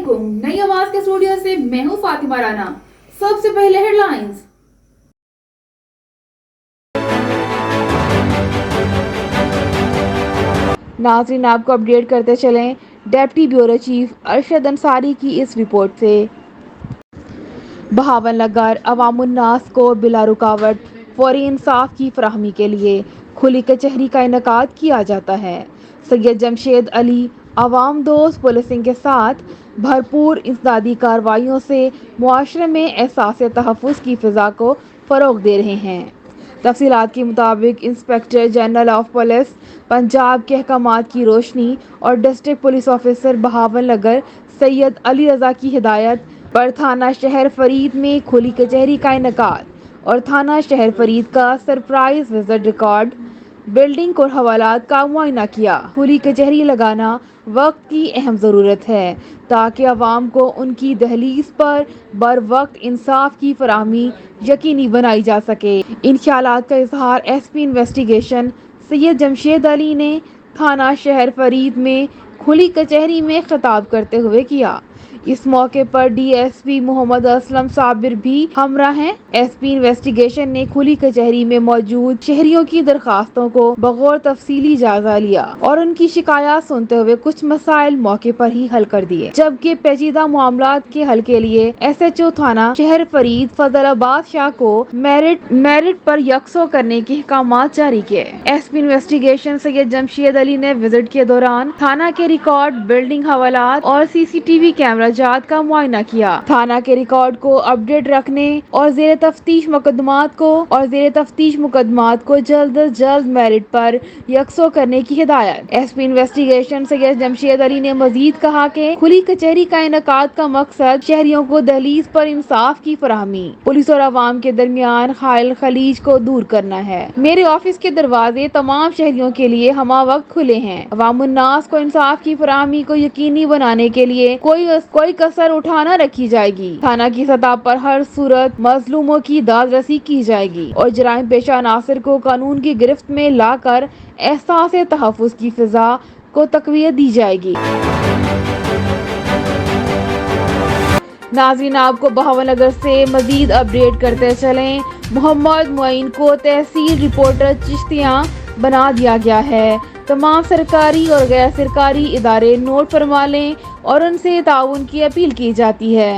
वालेकुम। नई आवाज के स्टूडियो से मैं हूं फातिमा राना। सबसे पहले हेडलाइंस। नाज़रीन, आपको अपडेट करते चलें deputy bureau chief Arshad Ansari की इस रिपोर्ट से। बहावलनगर अवामुन्नास को बिला रुकावट फौरी इंसाफ की फराहमी के लिए खुली कचहरी का इनेकाद किया जाता है। सैयद जमशेद अली अवाम दोस्त पुलिसिंग के साथ भरपूर इंसदादी कार्रवाइयों से मुआशरे में एहसास तहफ़्फ़ुज़ की फ़िज़ा को फ़रोग़ दे रहे हैं। तफ़सीलात के मुताबिक inspector general of police Punjab के अहकामात की रोशनी और district police officer Bahawalnagar Syed Ali Raza की हिदायत पर थाना शहर फरीद में खुली कचहरी का इनेकाद और थाना शहर फरीद का सरप्राइज विजिट रिकॉर्ड बिल्डिंग और हवालात का मुआयना किया। खुली कचहरी लगाना वक्त की अहम ज़रूरत है ताकि अवाम को उनकी दहलीज पर बर वक्त इंसाफ की फराहमी यकीनी बनाई जा सके। इन ख्यालात का इजहार SP इन्वेस्टिगेशन सैयद जमशेद अली ने थाना शहर फरीद में खुली कचहरी में खिताब करते हुए किया। इस मौके पर DSP मोहम्मद असलम साबिर भी हमरा हैं। SP इन्वेस्टिगेशन ने खुली कचहरी में मौजूद शहरियों की दरखास्तों को बगौर तफसीली जायजा लिया और उनकी शिकायत सुनते हुए कुछ मसाइल मौके पर ही हल कर दिए, जबकि पेचीदा मामलात के हल के लिए SHO थाना शहर फरीद फजलाबाद शाह को मेरिट पर यकसो करने के अहकामात जारी किए। SP इन्वेस्टिगेशन सैयद जमशेद अली ने विजिट के दौरान थाना के रिकॉर्ड, बिल्डिंग, हवालात और CCTV कैमरा जात का मुआयना किया। थाना के रिकॉर्ड को अपडेट रखने और जेर तफ्तीश मुकदमात को जल्द अज जल्द मेरिट पर यकसो करने की हिदायत। SP इन्वेस्टिगेशन सैयद जमशेद अली ने मजीद कहा कि खुली कचहरी का इनेकाद का मकसद शहरियों को दहलीज पर इंसाफ की फराहमी, पुलिस और अवाम के दरमियान खाइल खलीज को दूर करना है। मेरे ऑफिस के दरवाजे तमाम शहरियों के लिए हमा वक्त खुले हैं। अवामुन्नास को इंसाफ की फराहमी को यकीनी बनाने के लिए कोई कसर उठा न रखी जाएगी। थाना की सतह पर हर सूरत मजलूमों की दाद रसी की जाएगी और जराइम पेशा अनासर को कानून की गिरफ्त में लाकर एहसास तहफ़्फ़ुज़ की फिजा को तक़वियत दी जाएगी। नाज़रीन, आपको बहावलनगर से मजीद अपडेट करते चलें। मोहम्मद मुईन को तहसील रिपोर्टर चिश्तियाँ बना दिया गया है। तमाम सरकारी और गैर सरकारी इदारे नोट फरमा लें और उनसे ताउन की अपील की जाती है।